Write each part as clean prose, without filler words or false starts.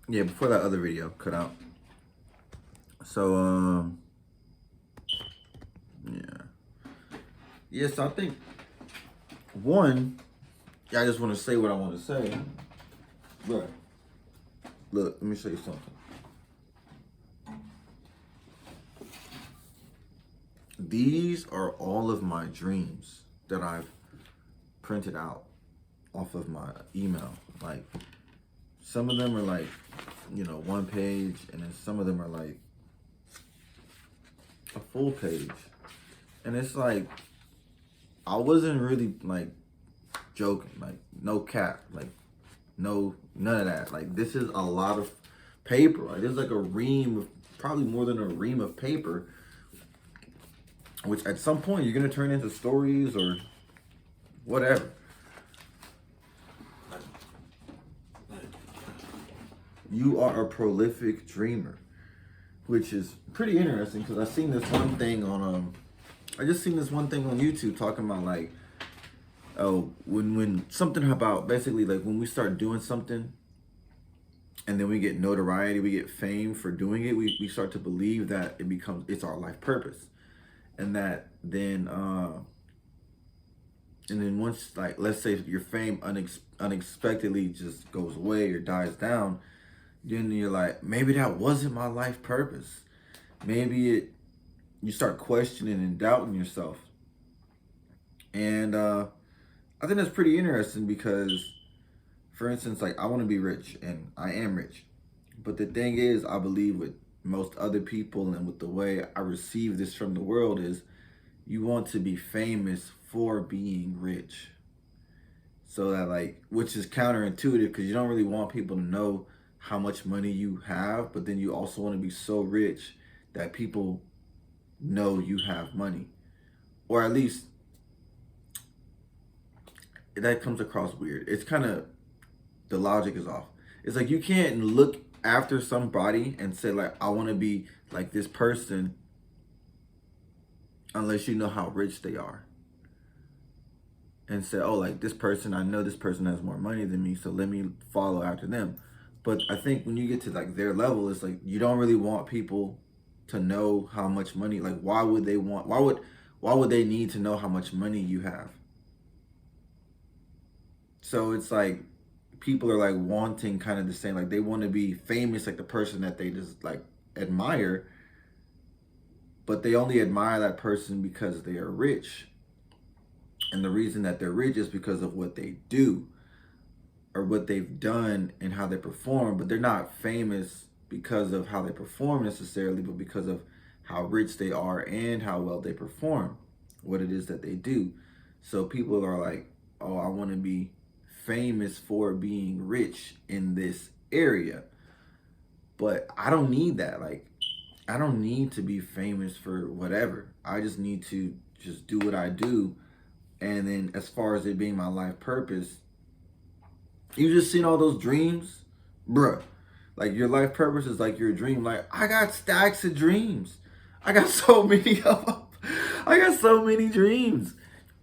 Yeah, before that other video cut out. So yeah. Yes, I think one, I just want to say what I want to say. But look, let me show you something. These are all of my dreams that I've printed out off of my email. Like some of them are like, one page, and then some of them are like a full page. And it's like I wasn't really like joking, like no cap, like no none of that. Like this is a lot of paper. Like there's like a ream of probably more than a ream of paper, which at some point you're gonna turn into stories or whatever. You are a prolific dreamer, which is pretty interesting because I just seen this one thing on YouTube talking about like, oh, when something about basically like when we start doing something and then we get notoriety, we get fame for doing it, we start to believe that it's our life purpose. And that then once, like, let's say your fame unexpectedly just goes away or dies down, then you're like, maybe that wasn't my life purpose. Maybe you start questioning and doubting yourself. And I think that's pretty interesting because, for instance, like I want to be rich and I am rich. But the thing is, I believe with most other people and with the way I receive this from the world is you want to be famous for being rich. So that, like, which is counterintuitive because you don't really want people to know how much money you have, but then you also want to be so rich that people know you have money. Or at least that comes across weird. It's kind of, the logic is off. It's like you can't look after somebody and say like I want to be like this person unless you know how rich they are. And say, oh, like this person, I know this person has more money than me, so let me follow after them. But I think when you get to like their level, it's like you don't really want people to know how much money. Like, why would they need to know how much money you have? So it's like people are like wanting kind of the same. Like they want to be famous, like the person that they just like admire, but they only admire that person because they are rich. And the reason that they're rich is because of what they do or what they've done and how they perform, but they're not famous because of how they perform necessarily, but because of how rich they are and how well they perform, what it is that they do. So people are like, oh, I want to be famous for being rich in this area. But I don't need that. Like, I don't need to be famous for whatever. I just need to just do what I do. And then as far as it being my life purpose, you just seen all those dreams, bruh. Like your life purpose is like your dream. Like I got stacks of dreams. I got so many of them. I got so many dreams.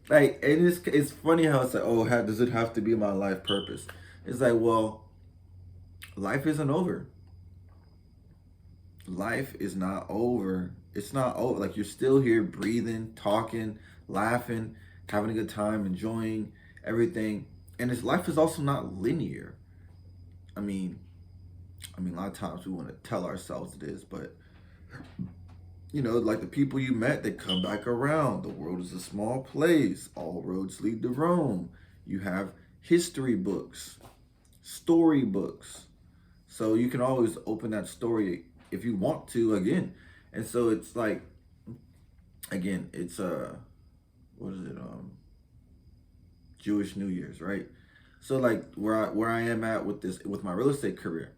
Like, and it's funny how it's like, oh, how does it have to be my life purpose? It's like, well, life isn't over. Life is not over. It's not over. Like you're still here, breathing, talking, laughing, having a good time, enjoying everything. And this life is also not linear. I mean, a lot of times we want to tell ourselves it is, but like the people you met, they come back around. The world is a small place. All roads lead to Rome. You have history books, story books. So you can always open that story if you want to again. And so it's like, again, it's what is it? Jewish New Year's, right? So like where I am at with my real estate career,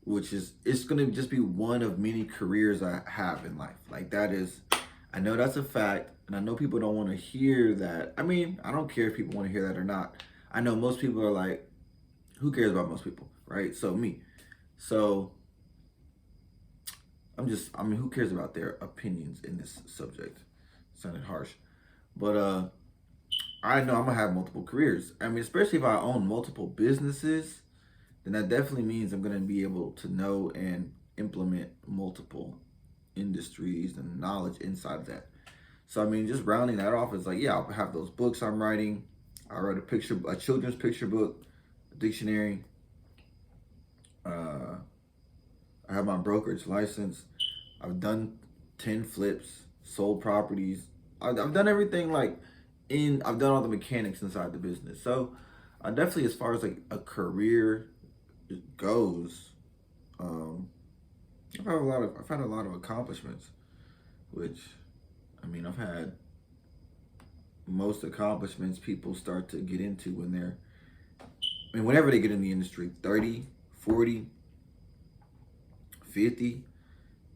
which is it's gonna just be one of many careers I have in life. Like that is, I know that's a fact, and I know people don't want to hear that. I mean, I don't care if people want to hear that or not. I know most people are like, who cares about most people, right? So me. So I mean, who cares about their opinions in this subject? Sounded harsh, but I know I'm gonna have multiple careers. I mean, especially if I own multiple businesses, then that definitely means I'm going to be able to know and implement multiple industries and knowledge inside of that. So I mean, just rounding that off is like, yeah, I'll have those books I'm writing. I write a children's picture book, a dictionary. Uh, I have my brokerage license. I've done 10 flips, sold properties. I've done everything like I've done all the mechanics inside the business. So I definitely, as far as like a career goes, um, I've had a lot of accomplishments, which, I mean, I've had most accomplishments people start to get into when whenever they get in the industry, 30, 40, 50,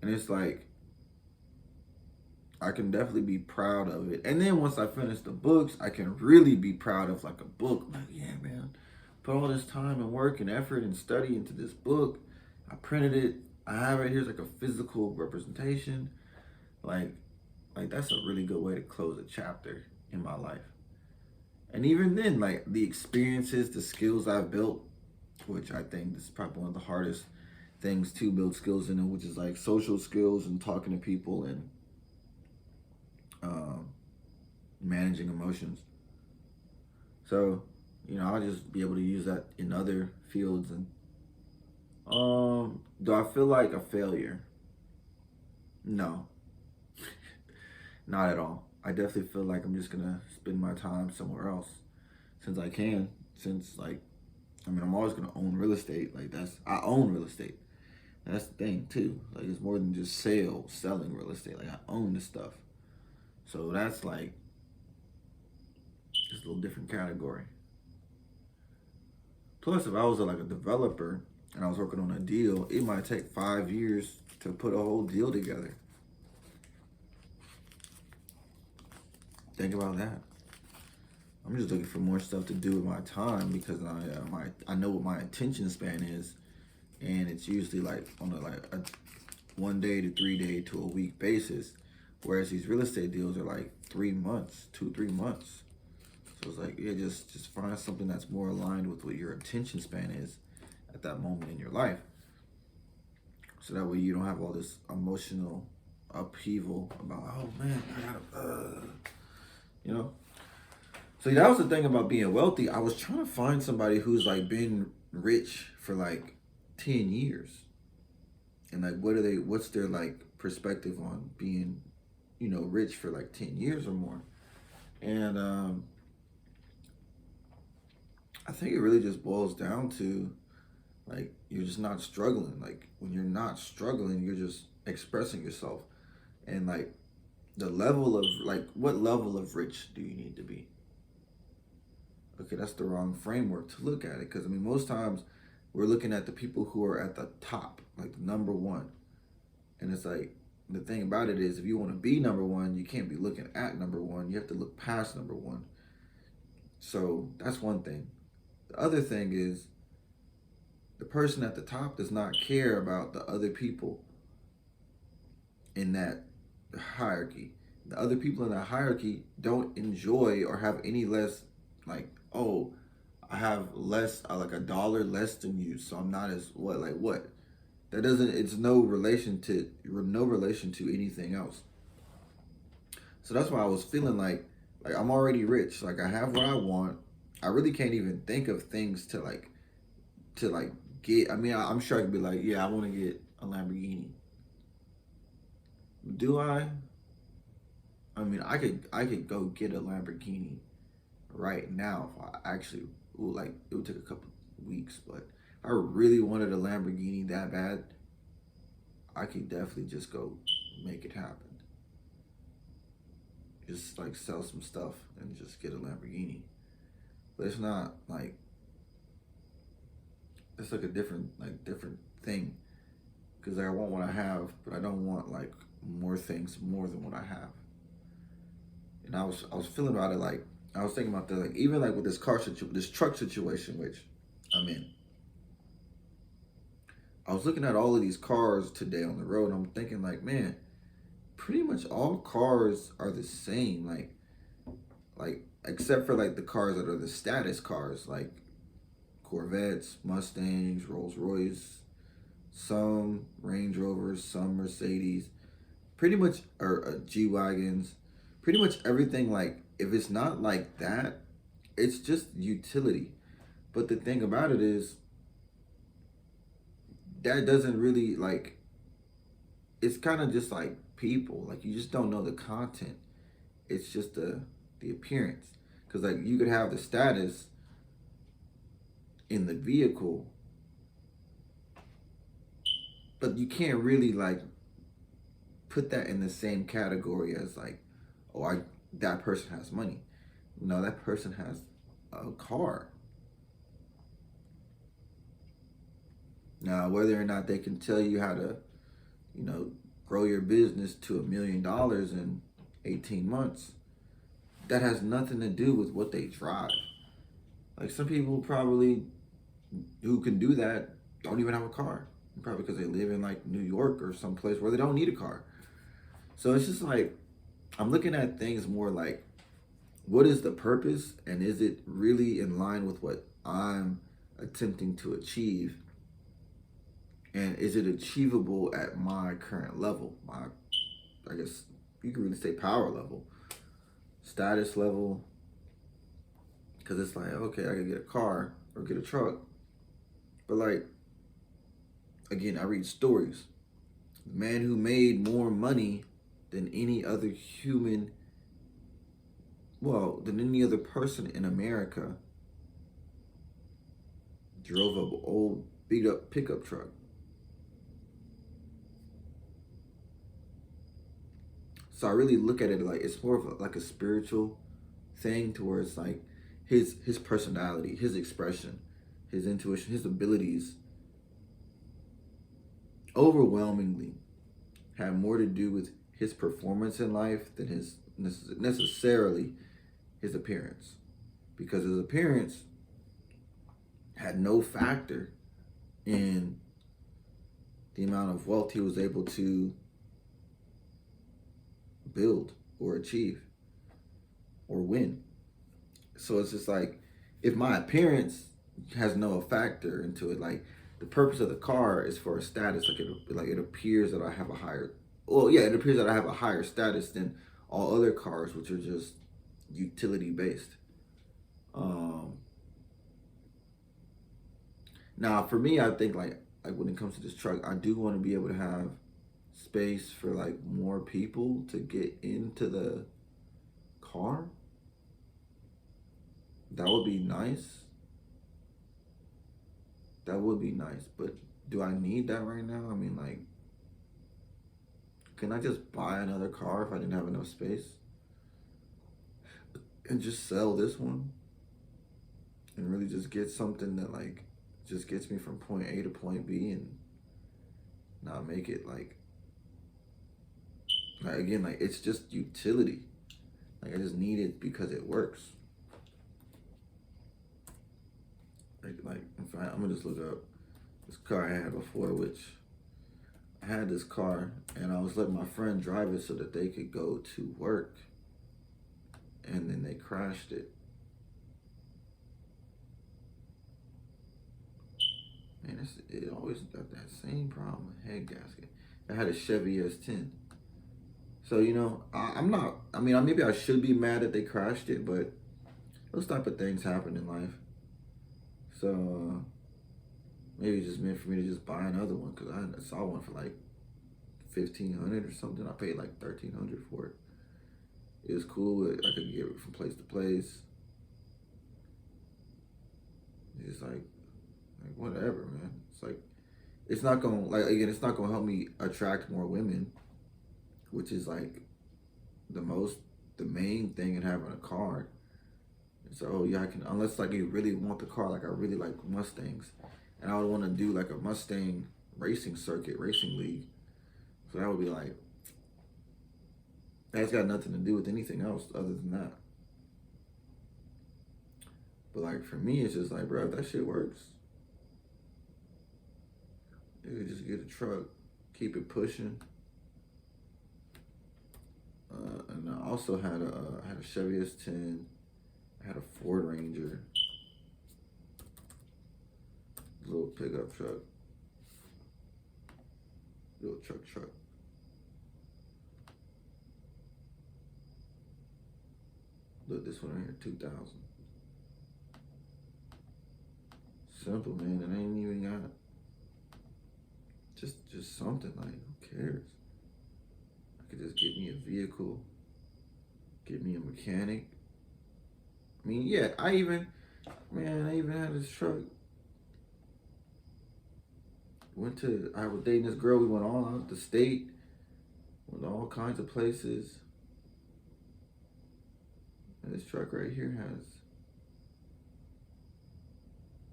and it's like, I can definitely be proud of it. And then once I finish the books, I can really be proud of like a book. I'm like, yeah, man, put all this time and work and effort and study into this book. I printed it. I have it. Here's like a physical representation. Like, like that's a really good way to close a chapter in my life. And even then, like the experiences, the skills I've built, which I think this is probably one of the hardest things to build skills in, which is like social skills and talking to people and um, managing emotions. So, I'll just be able to use that in other fields. And do I feel like a failure? No, not at all. I definitely feel like I'm just gonna spend my time somewhere else since I can. Since like, I mean, I'm always gonna own real estate. Like I own real estate. That's the thing too. Like it's more than just selling real estate. Like I own this stuff. So that's like just a little different category. Plus, if I was like a developer and I was working on a deal, it might take 5 years to put a whole deal together. Think about that. I'm just looking for more stuff to do with my time because I know what my attention span is, and it's usually like on a 1 day to 3 day to a week basis, whereas these real estate deals are like 3 months, 2 3 months. So it's like, yeah, just find something that's more aligned with what your attention span is at that moment in your life. So that way you don't have all this emotional upheaval about, oh man, I gotta, you know. So that was the thing about being wealthy. I was trying to find somebody who's like been rich for like 10 years. And like what's their like perspective on being, rich for like 10 years or more. And I think it really just boils down to like you're just not struggling. Like when you're not struggling, you're just expressing yourself. And like the level of like what level of rich do you need to be? Okay, that's the wrong framework to look at it because I mean most times we're looking at the people who are at the top, like the number one. And it's like the thing about it is if you want to be number one, you can't be looking at number one. You have to look past number one. So that's one thing. The other thing is the person at the top does not care about the other people in that hierarchy. The other people in that hierarchy don't enjoy or have any less like, oh, I have less, like $1 less than you, so I'm not as what, like what? That doesn't. It's no relation to anything else. So that's why I was feeling like I'm already rich. Like I have what I want. I really can't even think of things to get. I mean, I'm sure I could be like, yeah, I want to get a Lamborghini. Do I? I mean, I could go get a Lamborghini right now if I actually like it would take a couple weeks, but if I really wanted a Lamborghini that bad, I could definitely just go make it happen. Just like sell some stuff and just get a Lamborghini. But it's not like it's like a different thing because I want what I have, but I don't want like more things more than what I have. And I was feeling about it like I was thinking about like even like with this truck situation which I'm in. I was looking at all of these cars today on the road and I'm thinking like, man, pretty much all cars are the same. Like except for like the cars that are the status cars, like Corvettes, Mustangs, Rolls Royce, some Range Rovers, some Mercedes, pretty much, or G Wagons, pretty much everything. Like, if it's not like that, it's just utility. But the thing about it is, that doesn't really like, it's kind of just like people. Like, you just don't know the content. It's just the appearance. Because, like, you could have the status in the vehicle, but you can't really like put that in the same category as like, oh, I that person has money. No, that person has a car. Now, whether or not they can tell you how to, you know, grow your business to $1 million in 18 months, that has nothing to do with what they drive. Like, some people probably who can do that don't even have a car. Probably because they live in like New York or someplace where they don't need a car. So it's just like, I'm looking at things more like, what is the purpose, and is it really in line with what I'm attempting to achieve, and is it achievable at my current level, my, I guess you could really say, power level, status level. Because it's like, okay, I could get a car or get a truck, but like, again, I read stories. The man who made more money than any other human, well, than any other person in America, drove an old beat up pickup truck. So I really look at it like, it's more of like a spiritual thing, to where it's like his personality, his expression, his intuition, his abilities overwhelmingly have more to do with his performance in life than his necessarily his appearance, because his appearance had no factor in the amount of wealth he was able to build or achieve or win. So it's just like, if my appearance has no factor into it, like, the purpose of the car is for a status. Like it appears that I have a higher, well, yeah, it appears that I have a higher status than all other cars, which are just utility based. Um, Now, for me, I think like when it comes to this truck, I do want to be able to have space for like more people to get into the car. That would be nice. That would be nice. But do I need that right now? I mean, like, can I just buy another car if I didn't have enough space and just sell this one and really just get something that like just gets me from point A to point B, and not make it like, again, like, it's just utility. Like, I just need it because it works. Like in fact, I'm gonna just look up this car I had before, which I had this car and I was letting my friend drive it so that they could go to work, and then they crashed it. Man, it always got that same problem, head gasket. I had a Chevy S10. So, I'm not, I mean, maybe I should be mad that they crashed it, but those type of things happen in life. So, maybe it's just meant for me to just buy another one, because I saw one for like 1,500 or something. I paid like 1,300 for it. It was cool. I could get it from place to place. It's like whatever, man. It's like, it's not gonna, like, again, it's not gonna help me attract more women, which is like the main thing in having a car. So, oh yeah, I can, unless like you really want the car, like I really like Mustangs, and I would want to do like a Mustang racing circuit, racing league. So that would be like, that's got nothing to do with anything else other than that. But like, for me, it's just like, bro, if that shit works, you could just get a truck, keep it pushing. And I also had a Chevy S10. I had a Ford Ranger. Little pickup truck. Little truck. Look, this one right here, 2000. Simple, man. It ain't even got just something, like, who cares? I could just get me a vehicle, get me a mechanic. I mean, yeah, I even had this truck. I was dating this girl, we went all out the state, went to all kinds of places. And this truck right here has,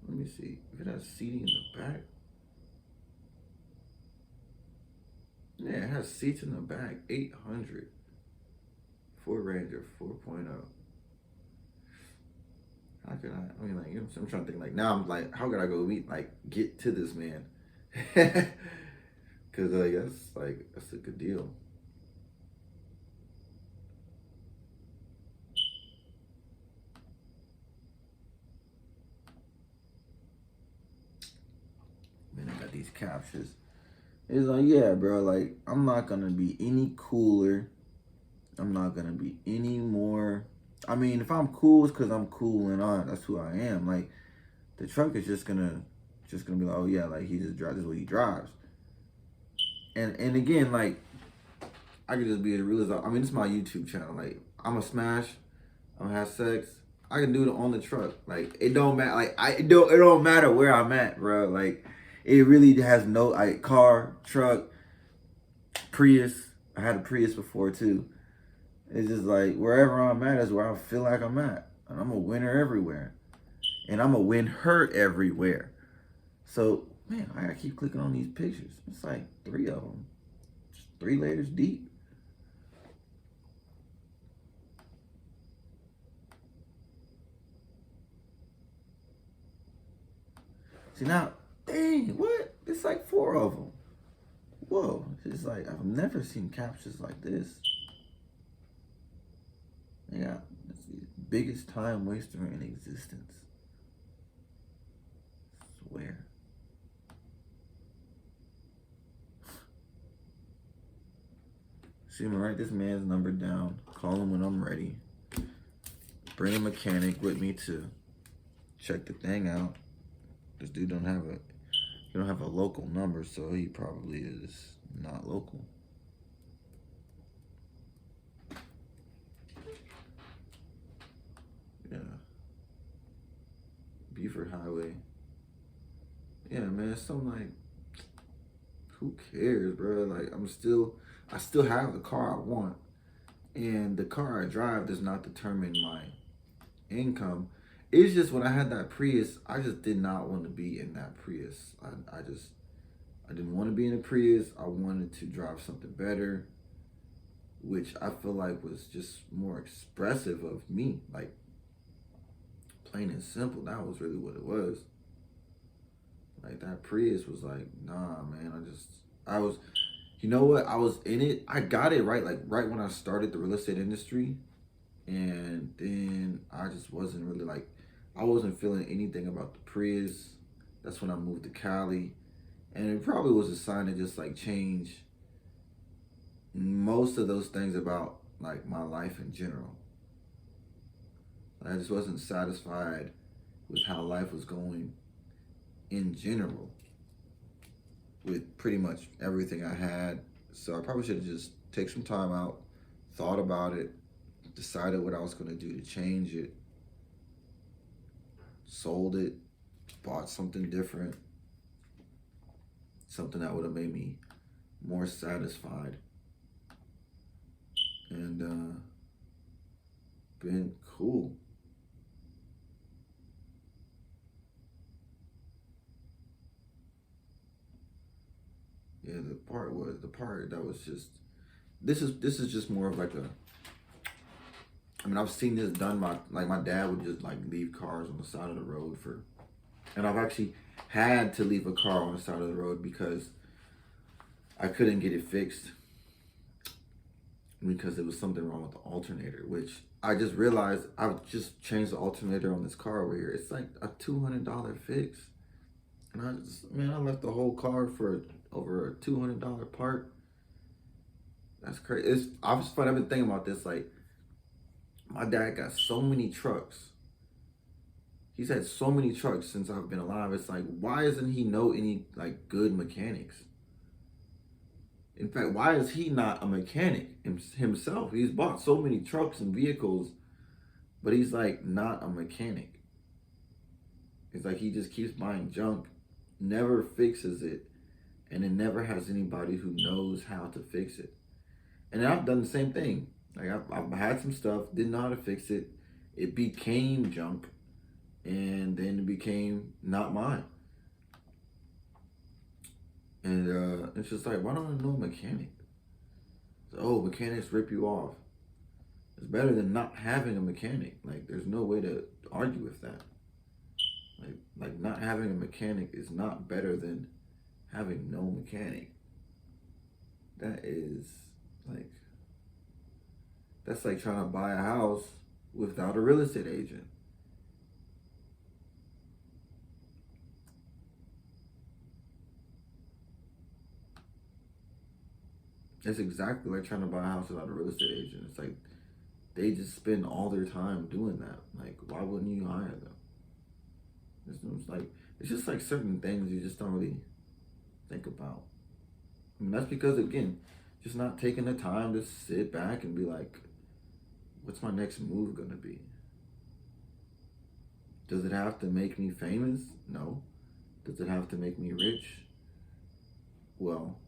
let me see, if it has seating in the back. Yeah, it has seats in the back, 800. Ford Ranger 4.0. How could I mean, like, you know, I'm trying to think, like, now I'm like, how could I go get to this man? Because, that's a good deal. Man, I got these captures. It's like, yeah, bro, like, I'm not gonna be any cooler. I'm not gonna be any more. I mean, if I'm cool, it's because I'm cool and that's who I am. Like, the truck is just gonna be like, oh yeah, like, he just drives, this is what he drives. And again, like, I could just be as real as I mean, this is my YouTube channel. Like, I'm a smash, I'm gonna have sex. I can do it on the truck. Like, it don't matter. Like, it don't matter where I'm at, bro. Like, it really has no, like, car, truck, Prius. I had a Prius before too. It's just like, wherever I'm at is where I feel like I'm at. And I'm a winner everywhere. And I'm a win her everywhere. So, man, I gotta keep clicking on these pictures. It's like 3 of them. Just 3 layers deep. See now, dang, what? It's like 4 of them. Whoa, it's like, I've never seen captures like this. Yeah, it's the biggest time waster in existence. I swear. See, I'm gonna write this man's number down. Call him when I'm ready. Bring a mechanic with me to check the thing out. This dude don't have a local number, so he probably is not local. Yeah. Beaufort Highway. Yeah, man, so I'm like, who cares, bro? Like, I still have the car I want. And the car I drive does not determine my income. It's just when I had that Prius, I just did not want to be in that Prius. I didn't want to be in a Prius. I wanted to drive something better, which I feel like was just more expressive of me. Like, plain and simple, that was really what it was. Like, that Prius was like, nah, man, I was, you know what? I was in it. I got it right, like, right when I started the real estate industry. And then I just wasn't really like, I wasn't feeling anything about the Prius. That's when I moved to Cali. And it probably was a sign to just like change most of those things about like my life in general. I just wasn't satisfied with how life was going in general with pretty much everything I had. So I probably should have just take some time out, thought about it, decided what I was going to do to change it, sold it, bought something different, something that would have made me more satisfied, and been cool. Yeah, the part that was just, this is just more of like a, I mean, I've seen this done. My dad would just like leave cars on the side of the road and I've actually had to leave a car on the side of the road because I couldn't get it fixed because there was something wrong with the alternator, which I just realized I've just changed the alternator on this car over here. It's like a $200 fix. And I just, man, I left the whole car for over a $200 part. That's crazy. It's I was fun. I've been thinking about this. Like, my dad got so many trucks. He's had so many trucks since I've been alive. It's like, why doesn't he know any like good mechanics? In fact, why is he not a mechanic himself? He's bought so many trucks and vehicles, but he's like not a mechanic. It's like he just keeps buying junk, never fixes it, and then never has anybody who knows how to fix it. And I've done the same thing. Like I've had some stuff, didn't know how to fix it. It became junk, and then it became not mine. And it's just like, why don't I know a mechanic? So, oh, mechanics rip you off. It's better than not having a mechanic. Like, there's no way to argue with that. Like not having a mechanic is not better than having no mechanic. That is like that's like trying to buy a house without a real estate agent. It's exactly like trying to buy a house without a real estate agent. It's like they just spend all their time doing that. Like, why wouldn't you hire them? It's like it's just like certain things you just don't really think about. I mean, that's because again, just not taking the time to sit back and be like, what's my next move gonna be? Does it have to make me famous? No. Does it have to make me rich? Well,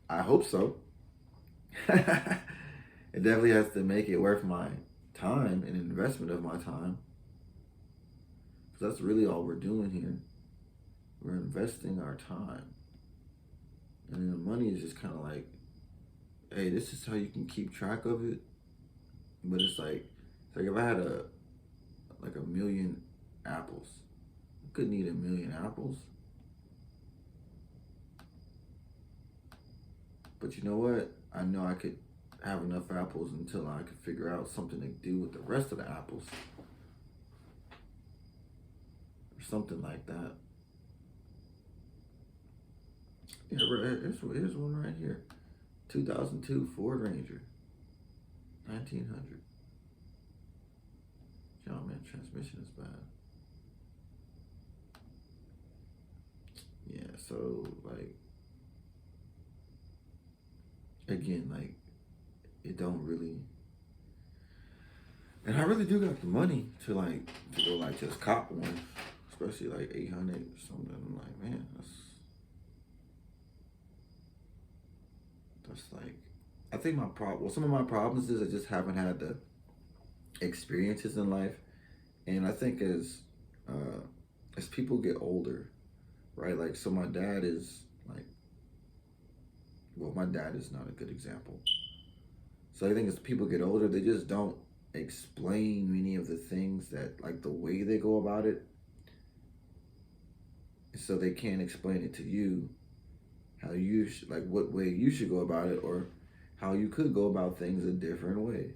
I hope so. It definitely has to make it worth my time and investment of my time. Because that's really all we're doing here. We're investing our time. And then the money is just kind of like, hey, this is how you can keep track of it. But it's like if I had a million apples, I couldn't eat a million apples. But you know what? I know I could have enough apples until I could figure out something to do with the rest of the apples. Or something like that. Yeah, here's one right here. 2002 Ford Ranger. 1900. Yo, man, transmission is bad. Yeah, so, like, again, like, it don't really. And I really do got the money to, like, to go, like, just cop one. Especially, like, 800 or something. I'm like, man, that's like, I think some of my problems is I just haven't had the experiences in life. And I think as people get older, right? Like, so my dad is like, well, my dad is not a good example. So I think as people get older, they just don't explain many of the things that, like, the way they go about it. So they can't explain it to you how you like what way you should go about it, or how you could go about things a different way.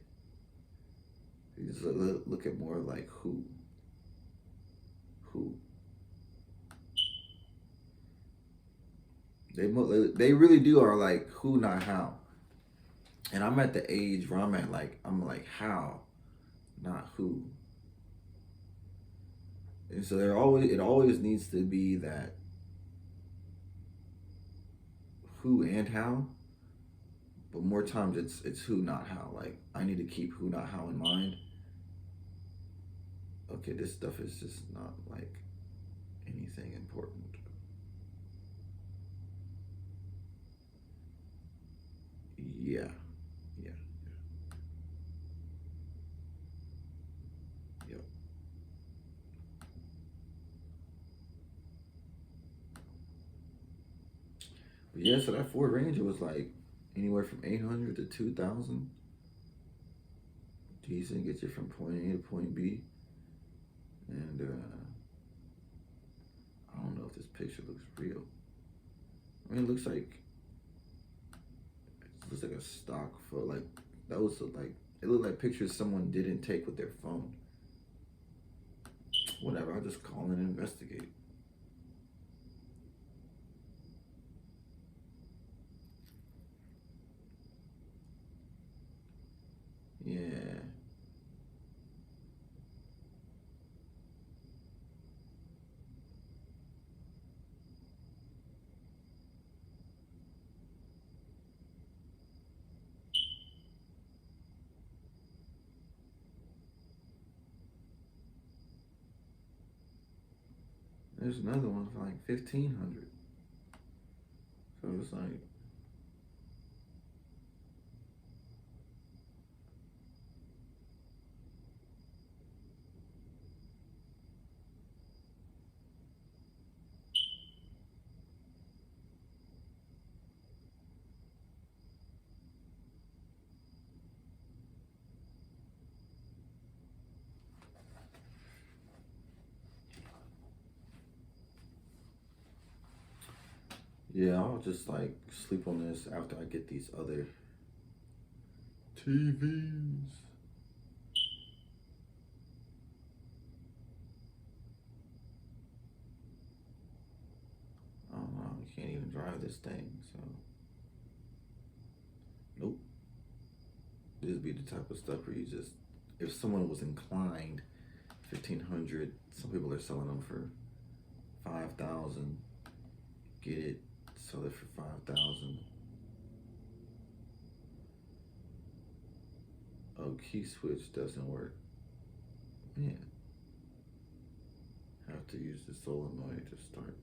You just look at more like who they really do are like who, not how. And I'm at the age where I'm like how, not who. And so it always needs to be that who and how, but more times it's who, not how. Like, I need to keep who, not how in mind. Okay, this stuff is just not like anything important. Yeah, yeah, yeah. But yeah, so that Ford Ranger was like anywhere from 800 to 2,000. Decent, get you from point A to point B. And I don't know if this picture looks real. I mean, it looks like a stock photo. Like, it looked like pictures someone didn't take with their phone. Whatever, I'll just call and investigate. Yeah. There's another one for like 1,500. So it's like, yeah, I'll just like sleep on this after I get these other TVs. I don't know, you can't even drive this thing, so nope. This would be the type of stuff where you just, if someone was inclined, 1,500. Some people are selling them for 5,000. Get it, sell it for 5,000. Oh, key switch doesn't work. Man, have to use the solenoid to start.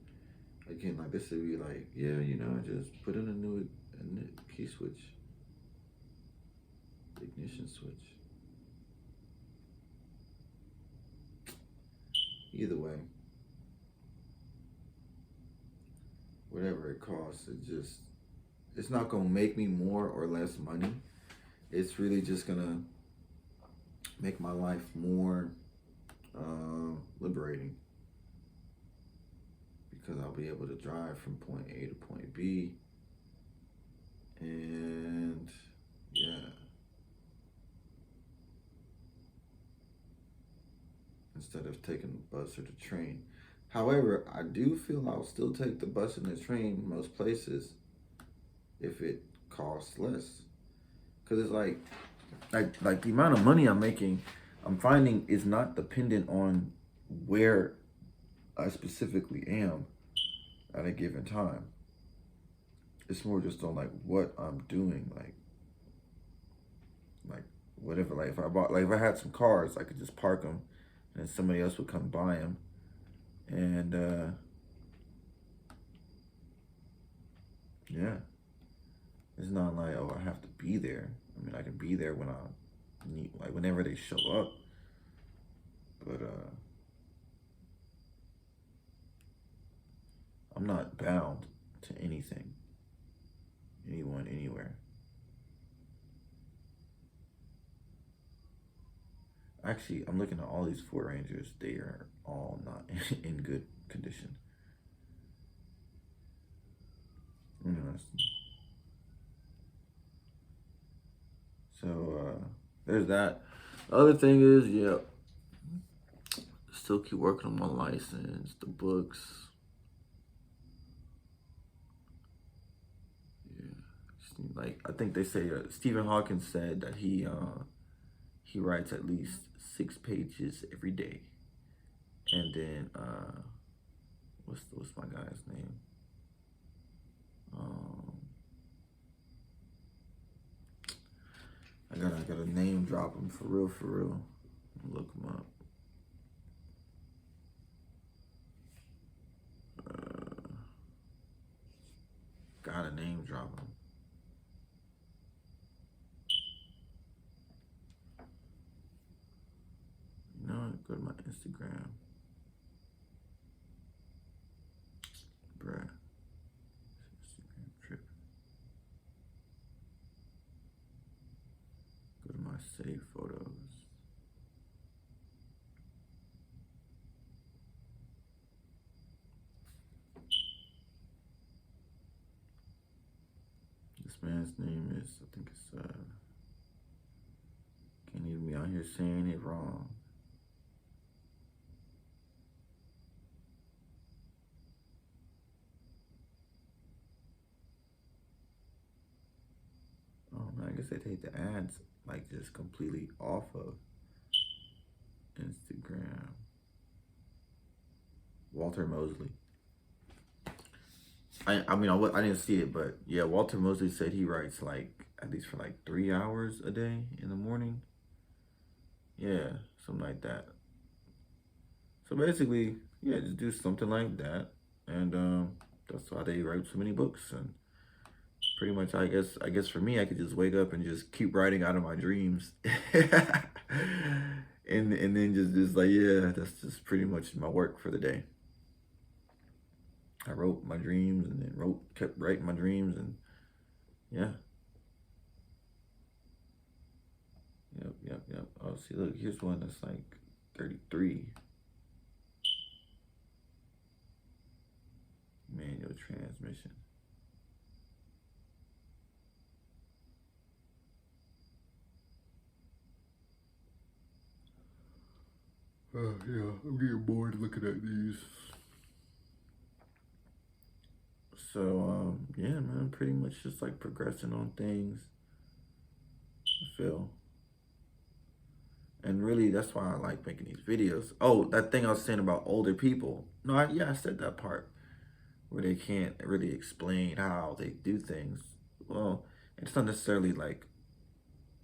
Again, like this would be like, yeah, just put in a new key switch, ignition switch. Either way, whatever it costs, it's not gonna make me more or less money. It's really just gonna make my life more liberating, because I'll be able to drive from point A to point B, and yeah, instead of taking the bus or the train. However, I do feel I'll still take the bus and the train most places if it costs less, because it's like the amount of money I'm making, I'm finding is not dependent on where I specifically am at a given time. It's more just on like what I'm doing, like whatever. Like if I had some cars, I could just park them, and somebody else would come buy them, and yeah, it's not like, oh, I have to be there. I mean, I can be there when I need, like whenever they show up, but I'm not bound to anything, anyone, anywhere. Actually, I'm looking at all these Ford Rangers. They are all not in good condition. Interesting. So there's that. The other thing is, yeah, still keep working on my license, the books. Yeah, like I think they say Stephen Hawking said that he writes at least 6 pages every day, and then what's my guy's name? Um, I gotta name drop him for real, for real. Look him up. Gotta name drop him. You know what? Go to my Instagram. Bruh. Instagram trip. Go to my save photos. This man's name is, I think it's, can't even be out here saying it wrong. guess they take the ads like just completely off of Instagram. Walter Mosley. I didn't see it, but yeah, Walter Mosley said he writes like at least for like 3 hours a day in the morning. Yeah, something like that. So basically, yeah, just do something like that, and that's why they write so many books. And pretty much, I guess for me, I could just wake up and just keep writing out of my dreams, and then just like yeah, that's just pretty much my work for the day. I wrote my dreams and then kept writing my dreams, and yeah. Yep. Oh, see, look, here's one that's like 33. Manual transmission. Yeah, I'm getting bored looking at these. So, yeah, man, pretty much just like progressing on things. I feel. And really, that's why I like making these videos. Oh, that thing I was saying about older people. No, I said that part where they can't really explain how they do things. Well, it's not necessarily like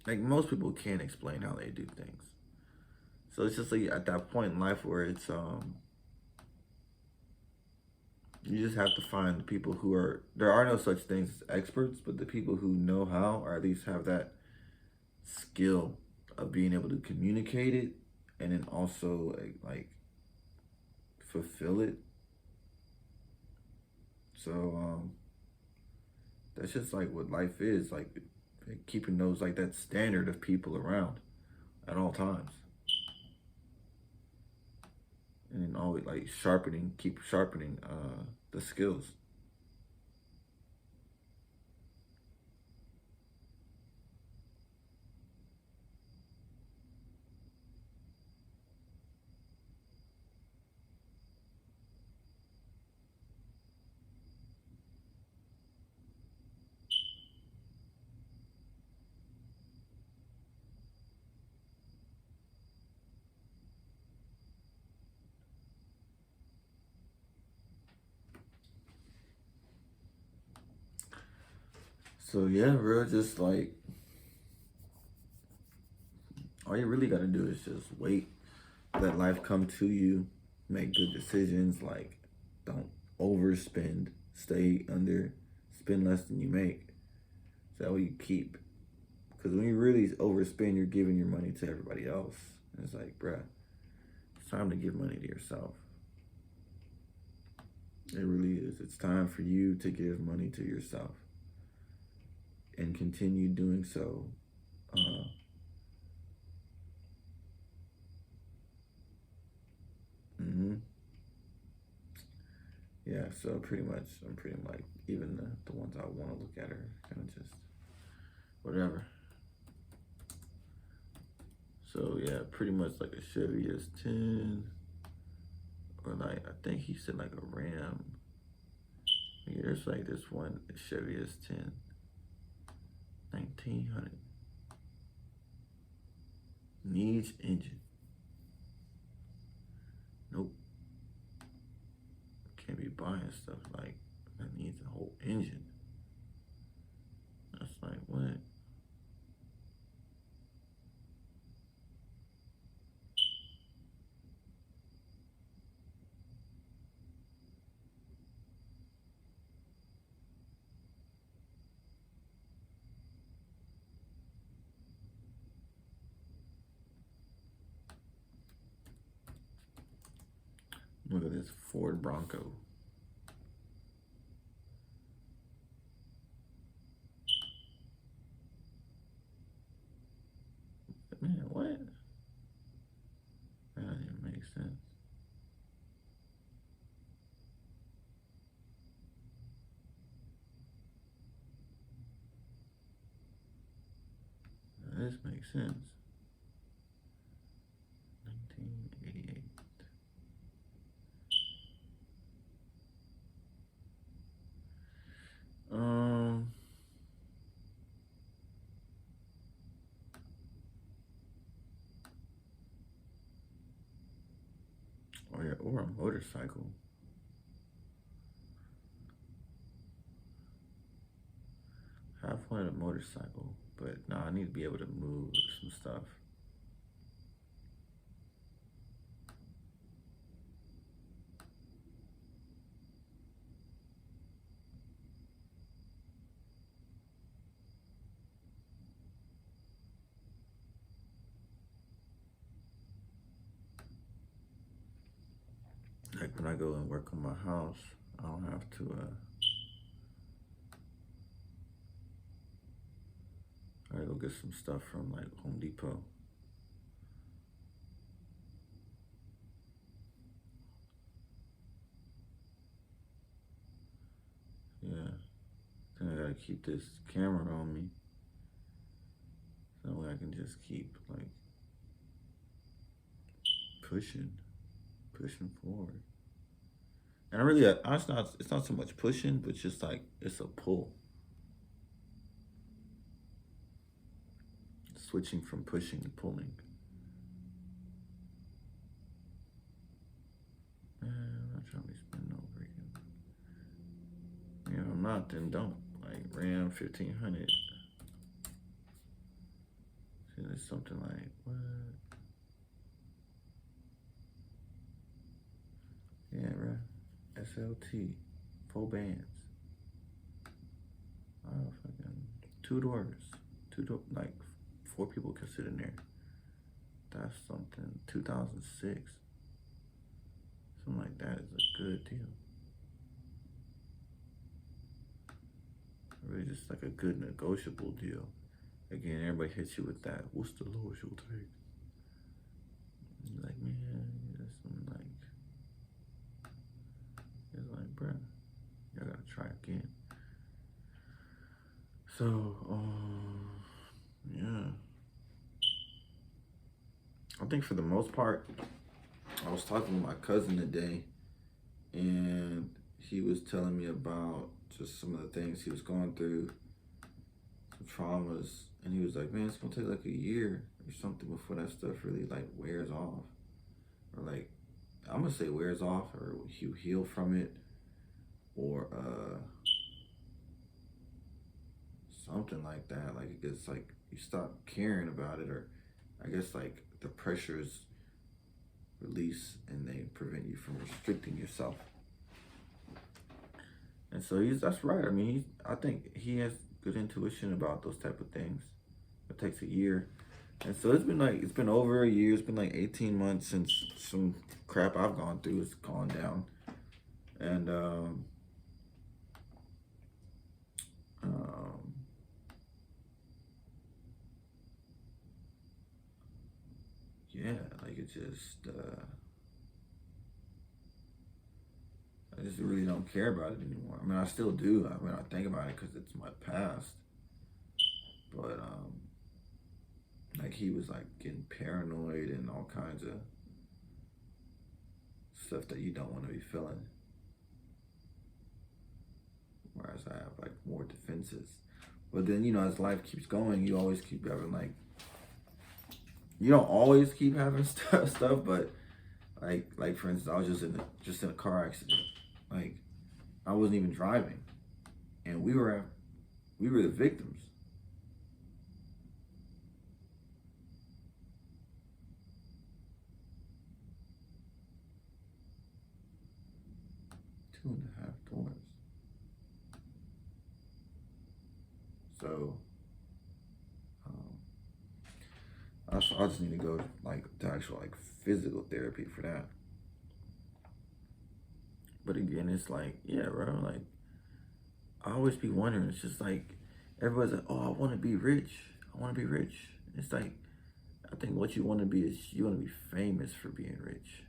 most people can't explain how they do things. So it's just like at that point in life where it's you just have to find the people who are there are no such things as experts, but the people who know how or at least have that skill of being able to communicate it and then also like fulfill it. So that's just like what life is like keeping those like that standard of people around at all times. And then always like keep sharpening the skills. So yeah, bro, just like all you really gotta do is just wait, let life come to you, make good decisions, like don't overspend, stay under, spend less than you make. So that way you keep. Because when you really overspend, you're giving your money to everybody else. And it's like, bruh, it's time to give money to yourself. It really is. It's time for you to give money to yourself and continue doing so. Uh, hmm Yeah, so pretty much, I'm pretty like, even the ones I want to look at are kind of just whatever. So yeah, pretty much like a Chevy S10, or like, I think he said like a Ram. Yeah, there's like this one Chevy S10, 1900. Needs engine. Nope. Can't be buying stuff like that needs a whole engine. That's like what? Look at this Ford Bronco. Man, what? That didn't make sense. This makes sense. 1988. Um, motorcycle. I've wanted a motorcycle, but no, I need to be able to move some stuff. Like when I go and work on my house, I don't have to. I gotta go get some stuff from like Home Depot. Yeah, then I gotta keep this camera on me, so that way I can just keep like pushing, pushing forward. And I really, it's not so much pushing, but just like it's a pull. Switching from pushing to pulling. I'm not trying to be spinning over again. If I'm not, then don't. Like Ram 1500. See, there's something like, what? Yeah, right. SLT. 4 bands. Oh, fucking 2 doors. Like 4 people can sit in there. That's something. 2006. Something like that is a good deal. Really just like a good negotiable deal. Again, everybody hits you with that. What's the lowest you'll take? You're like, man, that's something like, it's like, bruh, y'all gotta try again. So, yeah. I think for the most part, I was talking with my cousin today, and he was telling me about just some of the things he was going through, some traumas, and he was like, man, it's gonna take like a year or something before that stuff really like wears off. Or like, I'm gonna say wears off, or you heal from it, or something like that. Like it gets like you stop caring about it, or I guess like the pressures release and they prevent you from restricting yourself. And so that's right. I mean, I think he has good intuition about those type of things. It takes a year. And so it's been over a year. It's been like 18 months since some crap I've gone through has gone down. And um, yeah, like it just I just really don't care about it anymore. I mean, I still do. I mean, I think about it because it's my past. But like he was like getting paranoid and all kinds of stuff that you don't want to be feeling. Whereas I have like more defenses. But then, you know, as life keeps going, you always keep having like, you don't always keep having stuff, but like for instance, I was just in a car accident. Like I wasn't even driving, and we were the victims. 2.5 doors. So I just need to go like to actual like physical therapy for that. But again, it's like, yeah, bro, like I always be wondering, it's just like everybody's like, oh, I wanna be rich. I wanna be rich. It's like I think what you wanna be is you wanna be famous for being rich.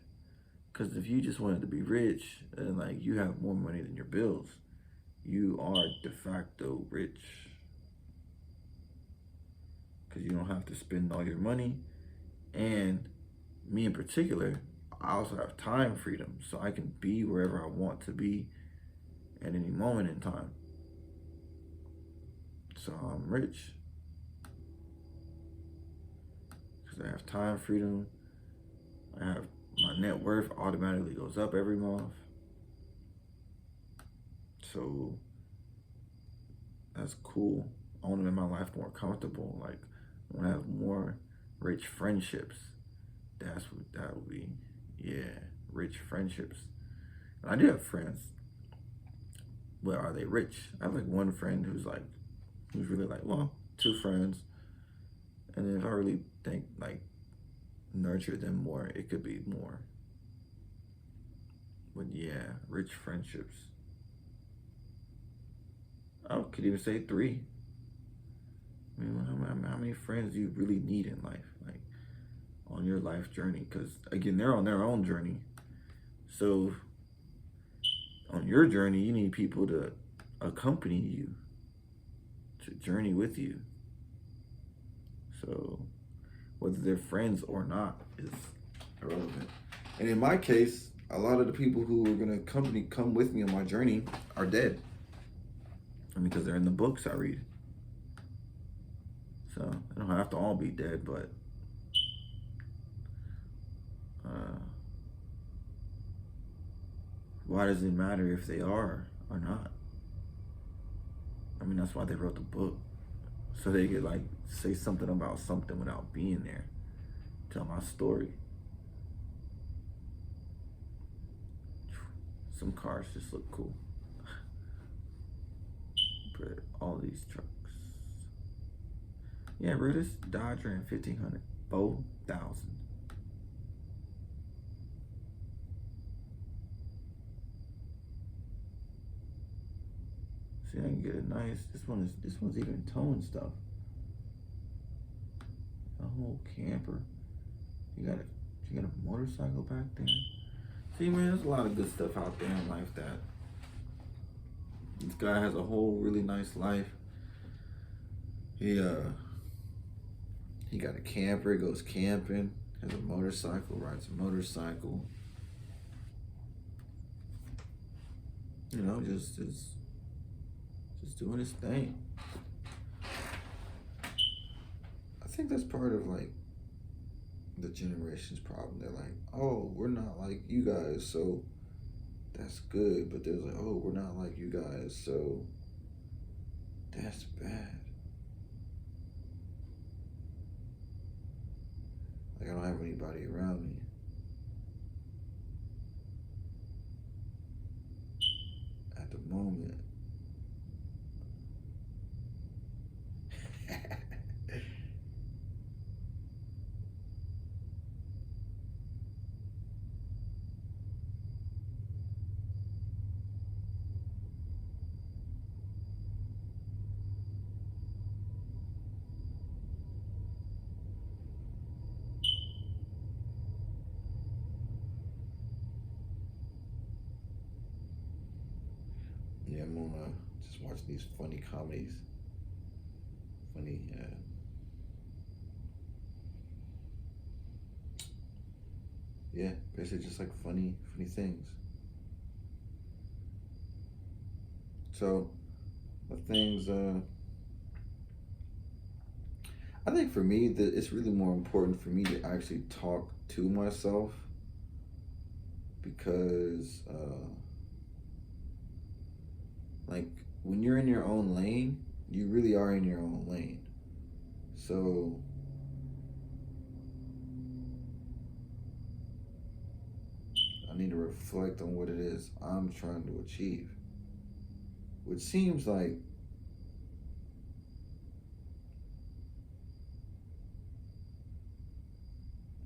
Cause if you just wanted to be rich and like you have more money than your bills, you are de facto rich. Cause you don't have to spend all your money. And me in particular, I also have time freedom. So I can be wherever I want to be at any moment in time. So I'm rich. Because I have time freedom. I have my net worth automatically goes up every month. So that's cool. I want to make my life more comfortable. Like, I want to have more rich friendships. That's what that would be. Yeah, rich friendships. And I do have friends, but are they rich? I have like one friend who's really like, well, two friends. And then if I really think like nurture them more, it could be more. But yeah, rich friendships. I could even say three. I mean, how many friends do you really need in life? Like, on your life journey? Because, again, they're on their own journey. So, on your journey, you need people to accompany you, to journey with you. So, whether they're friends or not is irrelevant. And in my case, a lot of the people who are going to come with me on my journey are dead. I mean, because they're in the books I read. So they don't have to all be dead, but why does it matter if they are or not? I mean, that's why they wrote the book. So they could like say something about something without being there. Tell my story. Some cars just look cool. But all these trucks. Yeah, bro, this Dodge Ram 1500, 4,000. See, I can get it nice. This one's even towing stuff. A whole camper. You got a motorcycle back there. See, man, there's a lot of good stuff out there in life that this guy has a whole really nice life. He got a camper, goes camping, has a motorcycle, rides a motorcycle. You know, just doing his thing. I think that's part of like the generation's problem. They're like, oh, we're not like you guys, so that's good. But there's like, oh, we're not like you guys, so that's bad. Like, I don't have anybody around me. At the moment. Yeah, I'm gonna just watch these funny comedies. Funny, yeah, basically just like funny things. So, the things, I think for me, that it's really more important for me to actually talk to myself because, like, when you're in your own lane, you really are in your own lane. So, I need to reflect on what it is I'm trying to achieve, which seems like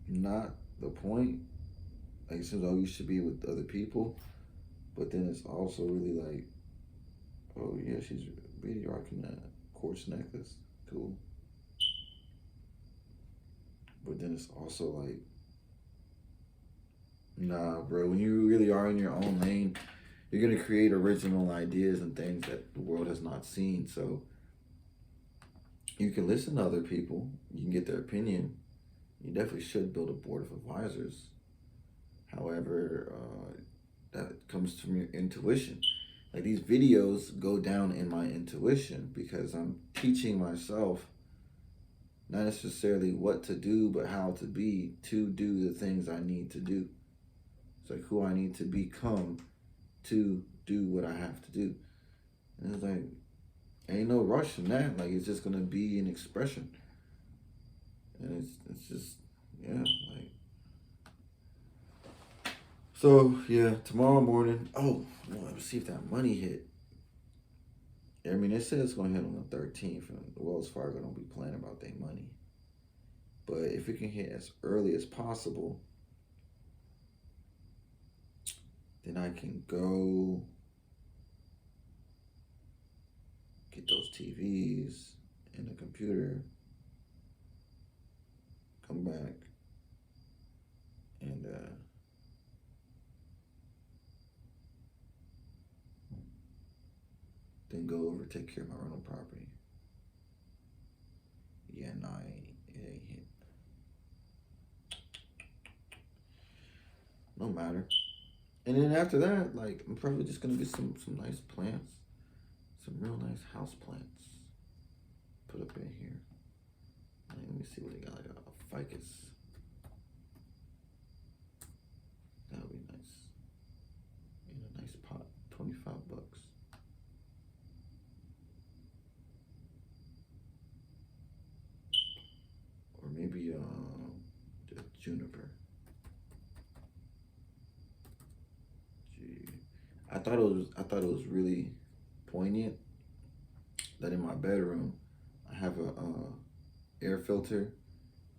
not the point. Like, it seems like you should be with other people, but then it's also really like, oh yeah, she's really rocking that quartz necklace, cool. But then it's also like, nah, bro. When you really are in your own lane, you're gonna create original ideas and things that the world has not seen. So you can listen to other people. You can get their opinion. You definitely should build a board of advisors. However, that comes from your intuition. Like, these videos go down in my intuition because I'm teaching myself Not necessarily what to do, but how to be to do the things I need to do. It's like who I need to become to do what I have to do. And it's like, ain't no rush in that. Like, it's just gonna be an expression. And it's just, yeah, like. So, yeah, tomorrow morning. Oh, no, let's see if that money hit. I mean, they said it's gonna hit on the 13th, and Wells Fargo don't be playing about their money. But if it can hit as early as possible, then I can go get those TVs and the computer, come back, and then go over take care of my rental property. Yeah, no, it ain't hit. No matter. And then after that, like I'm probably just gonna get some nice plants, some real nice house plants, put up in here. Let me see what they got. Like a ficus. That would be nice. In a nice pot, $25. Or maybe a juniper. Gee, I thought it was really poignant that in my bedroom I have a air filter.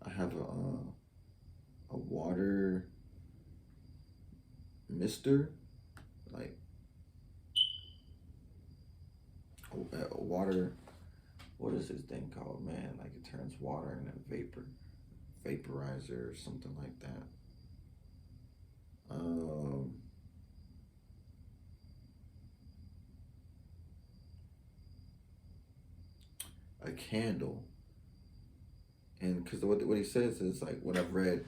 I have a water mister, like a water. What is this thing called, man? Like it turns water into vaporizer or something like that. Um, a candle, and because what he says is like what I've read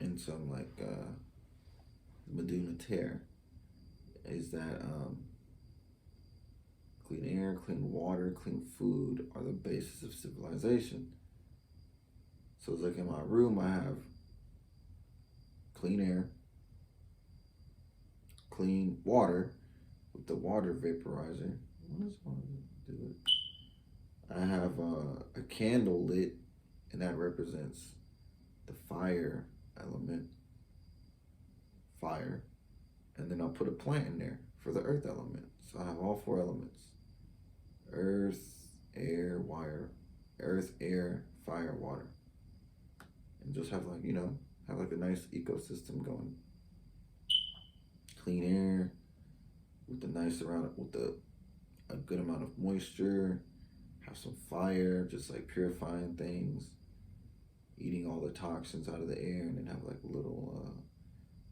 in some like Meduna Tear is that clean air, clean water, clean food are the basis of civilization. So it's like in my room, I have clean air, clean water with the water vaporizer. What does one do it? I have a candle lit, and that represents the fire element, fire. And then I'll put a plant in there for the earth element. So I have all four elements: earth, air, wire, earth, air, fire, water. And just have like, have like a nice ecosystem going. Clean air with the nice around with a good amount of moisture. Have some fire, just like purifying things, eating all the toxins out of the air, and then have like a little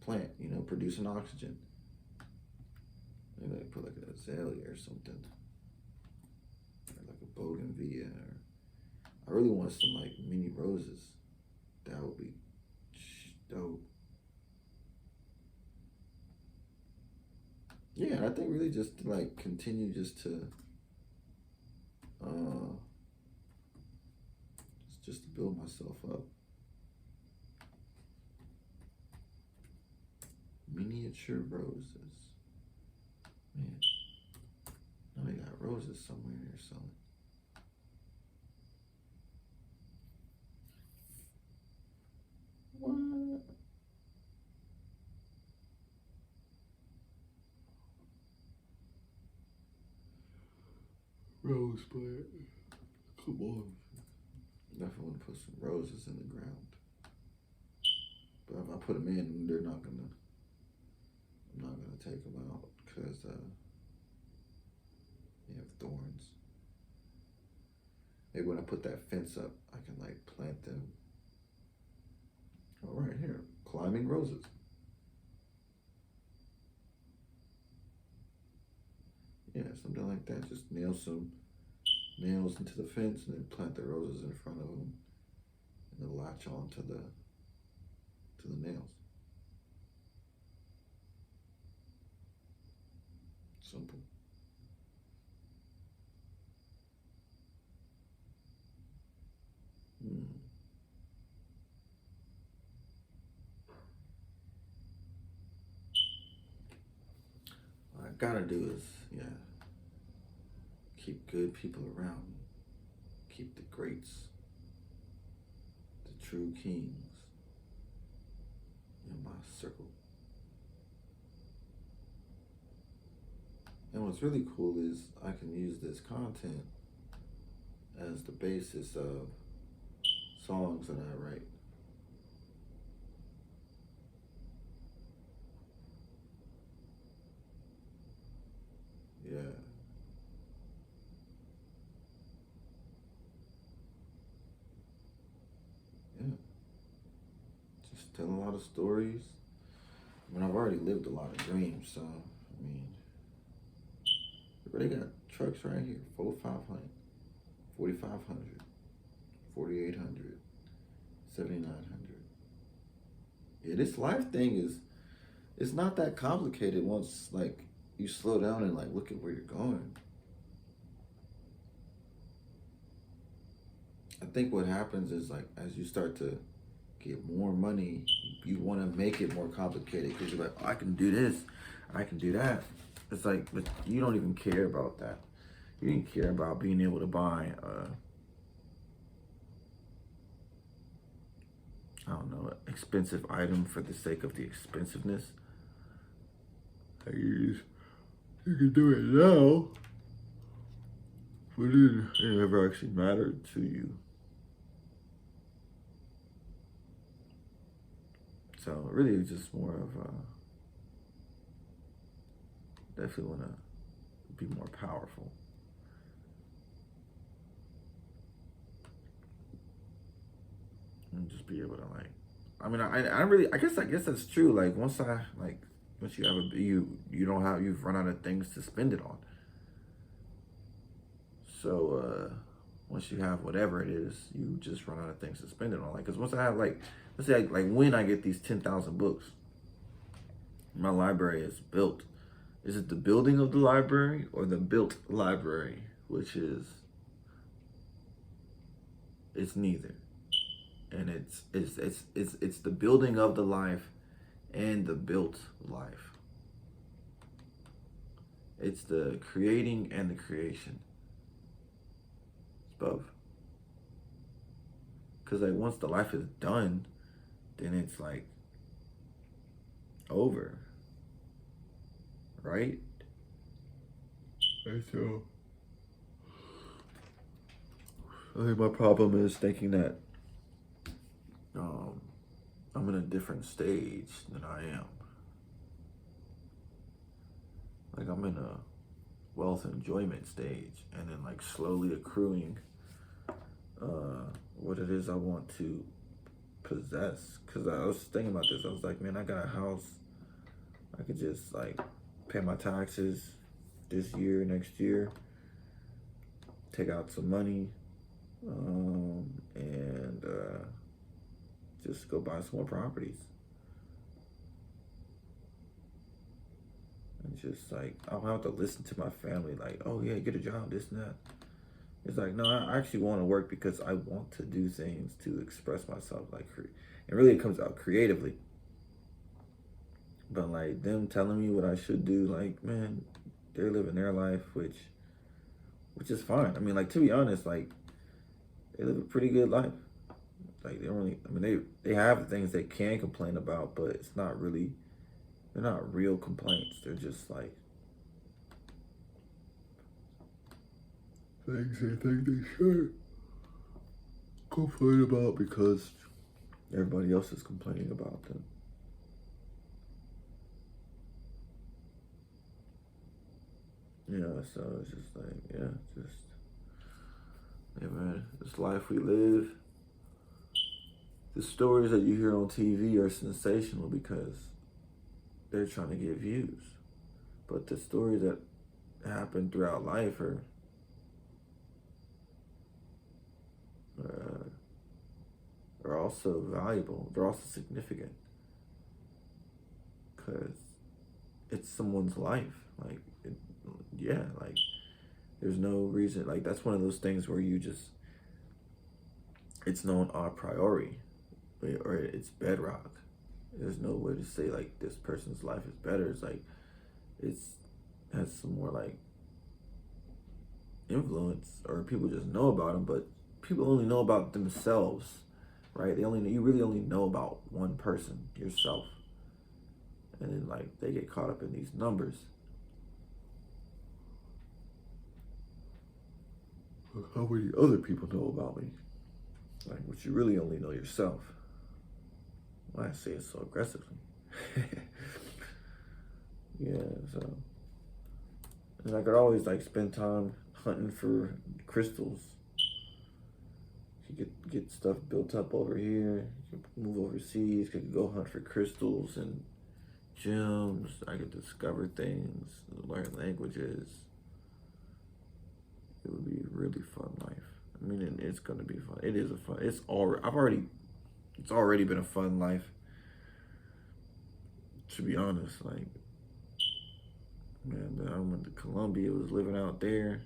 plant, producing oxygen. Maybe I put like an azalea or something, or like a bougainvillea. Or I really want some like mini roses. That would be dope. Yeah, and I think really just to like continue just to uh just to build myself up. Miniature roses. Man, now they got roses somewhere here selling. What? Rose plant. Come on. Definitely want to put some roses in the ground. But if I put them in, I'm not gonna take them out because they have thorns. Maybe when I put that fence up, I can like plant them. Oh, right here, climbing roses. Yeah, something like that. Just nail some nails into the fence and then plant the roses in front of them, and they'll latch on to the nails. Simple. gotta do is, yeah, keep good people around me. Keep the greats, the true kings in my circle. And what's really cool is I can use this content as the basis of songs that I write. Yeah. Yeah. Just tell a lot of stories. I mean, I've already lived a lot of dreams, so, I mean, we already got trucks right here, 4,500, 4,500, 4,800, 7,900. Yeah, this life thing is, it's not that complicated once, like, you slow down and, like, look at where you're going. I think what happens is, like, as you start to get more money, you want to make it more complicated because you're like, oh, I can do this, I can do that. It's like, but you don't even care about that. You didn't care about being able to buy, I don't know, expensive item for the sake of the expensiveness. Like you can do it now, but it never actually mattered to you. So really, it's just more of definitely want to be more powerful. And just be able to like, I mean, I really, I guess that's true. Like once you have you don't have, you've run out of things to spend it on. So once you have whatever it is, you just run out of things to spend it on. Like, cause once I have like, let's say like when I get these 10,000 books, my library is built. Is it the building of the library or the built library? Which is, it's neither. And it's the building of the life and the built life. It's the creating and the creation. It's both. Because like once the life is done, then it's like over, right? And so I think my problem is thinking that I'm in a different stage than I am. Like I'm in a wealth enjoyment stage and then like slowly accruing what it is I want to possess. Cause I was thinking about this. I was like, man, I got a house. I could just like pay my taxes this year, next year, take out some money, and just go buy some more properties. And just like, I don't have to listen to my family like, oh yeah, get a job, this and that. It's like, no, I actually want to work because I want to do things to express myself. Like, and really it comes out creatively. But like them telling me what I should do, like, man, they're living their life, which is fine. I mean, like to be honest, like they live a pretty good life. Like they don't really, I mean, they have things they can complain about, but it's not really, they're not real complaints. They're just like things they think they should complain about because everybody else is complaining about them. Yeah, so it's just like, yeah, man, this life we live, the stories that you hear on TV are sensational because they're trying to get views. But the stories that happen throughout life are also valuable. They're also significant because it's someone's life. Like, yeah, like there's no reason. Like that's one of those things where you just, it's known a priori, or it's bedrock. There's no way to say like this person's life is better. It's like it's has some more like influence, or people just know about them, but people only know about themselves, right? You really only know about one person, yourself. And then like they get caught up in these numbers. How many other people know about me? Like, what you really only know yourself. Why I say it so aggressively. Yeah, so. And I could always like spend time hunting for crystals. You could get stuff built up over here. You could move overseas. Could go hunt for crystals and gems. I could discover things, learn languages. It would be a really fun life. I mean, it's gonna be fun. It is a fun. It's already been a fun life. To be honest, like, man, I went to Colombia. Was living out there,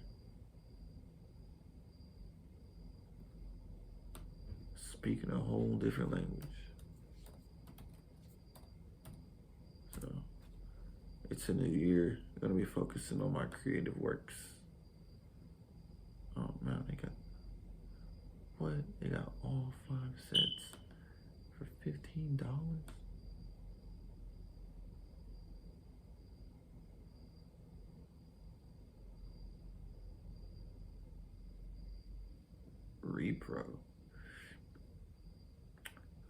speaking a whole different language. So it's a new year. I'm gonna be focusing on my creative works. Oh man, they got what? They got all 5 sets for $15. Repro.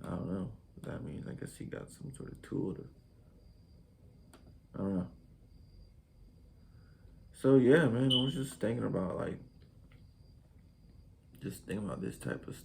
I don't know what that means. I guess he got some sort of tool to. I don't know. So yeah, man, I was just thinking about like, just thinking about this type of stuff.